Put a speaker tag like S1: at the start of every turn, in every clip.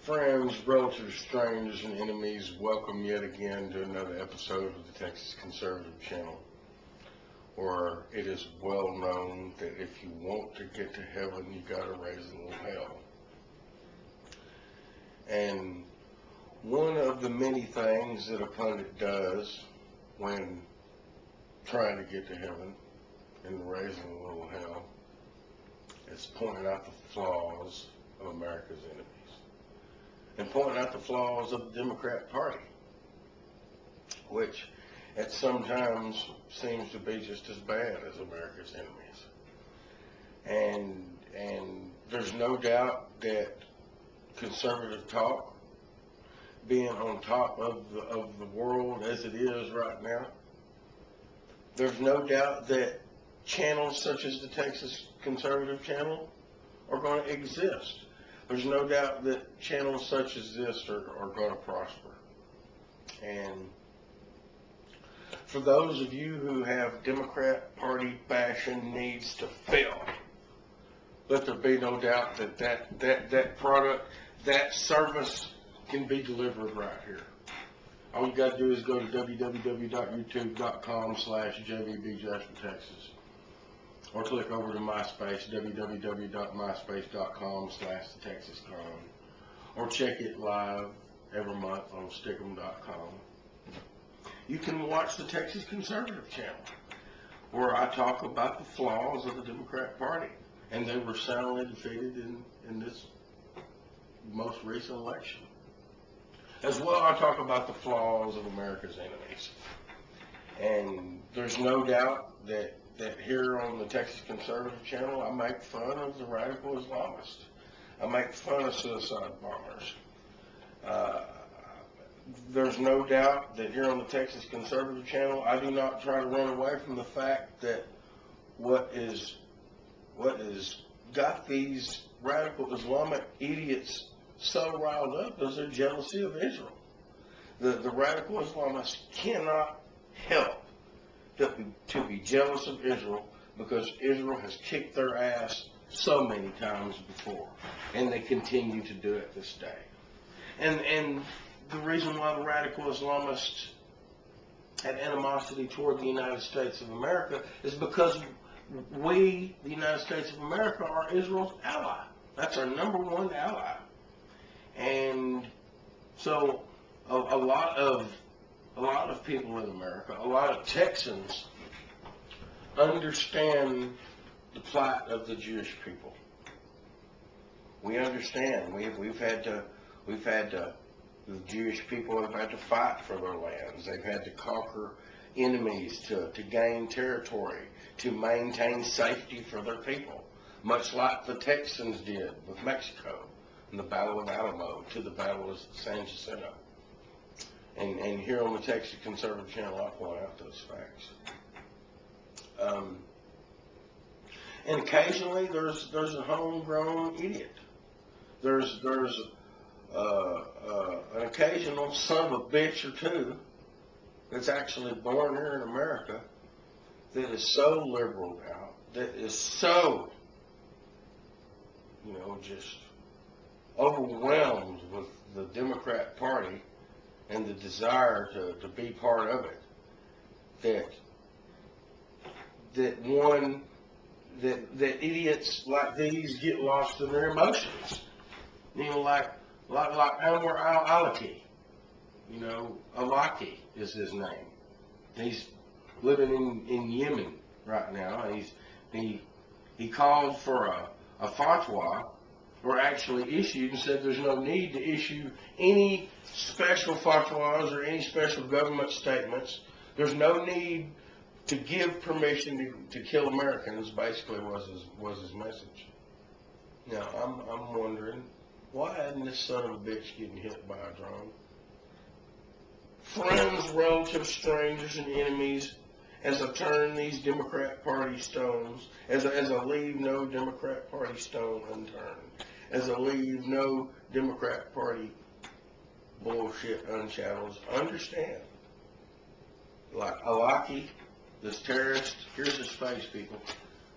S1: Friends, relatives, strangers, and enemies, welcome yet again to another episode of the Texas Conservative Channel, where it is well known that if you want to get to heaven, you got to raise a little hell. And one of the many things that a pundit does when trying to get to heaven and raising a little hell is pointing out the flaws of America's enemies. And pointing out the flaws of the Democrat Party, which at some times seems to be just as bad as America's enemies. And there's no doubt that conservative talk, being on top of the world as it is right now, there's no doubt that channels such as the Texas Conservative Channel are going to exist. There's no doubt that channels such as this are going to prosper. And for those of you who have Democrat Party passion needs to fill, let there be no doubt that product, that service can be delivered right here. All you got to do is go to www.youtube.com/JVBJASPERTX. Or click over to MySpace, www.myspace.com/TheTexasCon. Or check it live every month on Stickem.com. You can watch the Texas Conservative Channel, where I talk about the flaws of the Democrat Party. And they were soundly defeated in this most recent election. As well, I talk about the flaws of America's enemies. And there's no doubt that here on the Texas Conservative Channel, I make fun of the radical Islamists. I make fun of suicide bombers. There's no doubt that here on the Texas Conservative Channel, I do not try to run away from the fact that what is got these radical Islamic idiots so riled up is their jealousy of Israel. The radical Islamists cannot help to be jealous of Israel because Israel has kicked their ass so many times before, and they continue to do it this day. And the reason why the radical Islamists had animosity toward the United States of America is because we, the United States of America, are Israel's ally. That's our number one ally. And so a lot of people in America, a lot of Texans understand the plight of the Jewish people. We understand. The Jewish people have had to fight for their lands. They've had to conquer enemies to gain territory, to maintain safety for their people, much like the Texans did with Mexico in the Battle of Alamo to the Battle of San Jacinto. And here on the Texas Conservative Channel, I point out those facts. And occasionally there's a homegrown idiot. There's an occasional son of a bitch or two that's actually born here in America that is so liberal now, that is so, just overwhelmed with the Democrat Party and the desire to be part of it, that idiots like these get lost in their emotions. You know, like Anwar al-Awlaki. You know, Oulaky is his name. He's living in Yemen right now. He called for a fatwa, or actually issued, and said there's no need to issue any special fatwas or any special government statements. There's no need to give permission to kill Americans, basically was his message. Now, I'm wondering, why isn't this son of a bitch getting hit by a drone? Friends, relatives, strangers, and enemies, as I turn these Democrat Party stones, as I leave no Democrat Party stone unturned, as I leave no Democrat Party bullshit unchallenged, understand, like Oulaky, this terrorist, here's his face, people.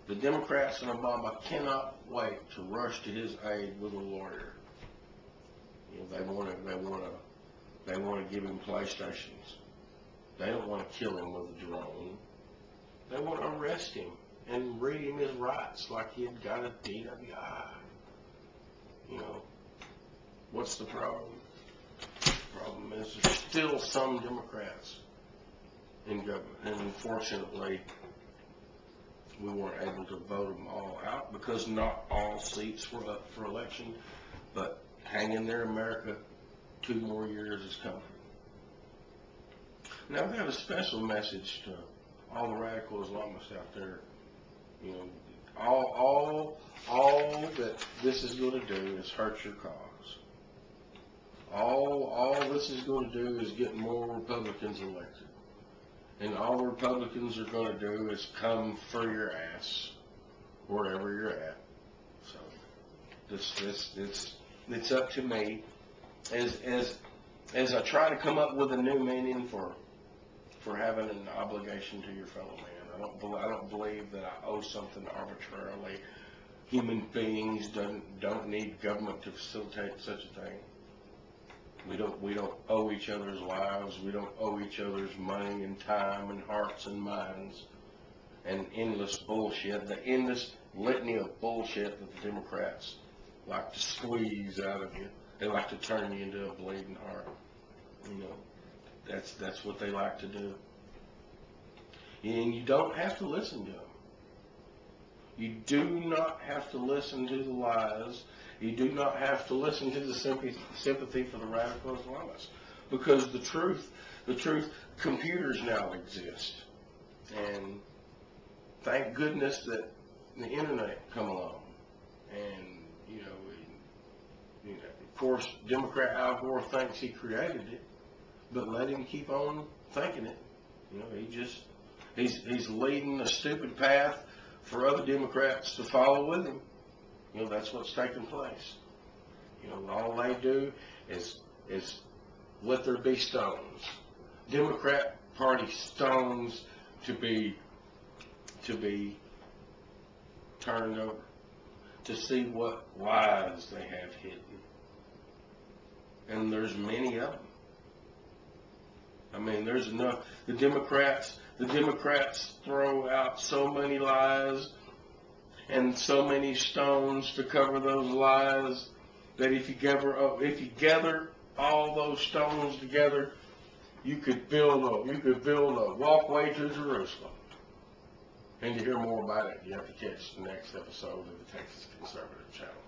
S1: The Democrats and Obama cannot wait to rush to his aid with a lawyer. You know, they want to give him PlayStations. They don't want to kill him with a drone. They want to arrest him and read him his rights like he had got a DWI. You know, what's the problem? The problem is there's still some Democrats in government, and unfortunately, we weren't able to vote them all out because not all seats were up for election. But hang in there, America. 2 more years is coming. Now, I've got a special message to all the radical Islamists out there. You know, all that this is going to do is hurt your cause. All this is going to do is get more Republicans elected. And all the Republicans are going to do is come for your ass wherever you're at. So it's up to me as I try to come up with a new meaning for having an obligation to your fellow man. I don't believe that I owe something arbitrarily. Human beings don't need government to facilitate such a thing. We don't owe each other's lives. We don't owe each other's money and time and hearts and minds and endless bullshit. The endless litany of bullshit that the Democrats like to squeeze out of you. They like to turn you into a bleeding heart. You know, that's what they like to do. And you don't have to listen to them. You do not have to listen to the lies. You do not have to listen to the sympathy for the radical Islamists, because the truth, computers now exist, and thank goodness that the internet come along. And you know, of course, Democrat Al Gore thinks he created it, but let him keep on thinking it. You know, he's leading a stupid path for other Democrats to follow with him. You know, that's what's taking place. You know, all they do is let there be stones. Democrat Party stones to be turned over to see what lies they have hidden. And there's many of them. I mean, there's enough. The Democrats throw out so many lies and so many stones to cover those lies that if you gather all those stones together, you could build a walkway to Jerusalem. And to hear more about it, you have to catch the next episode of the Texas Conservative Channel.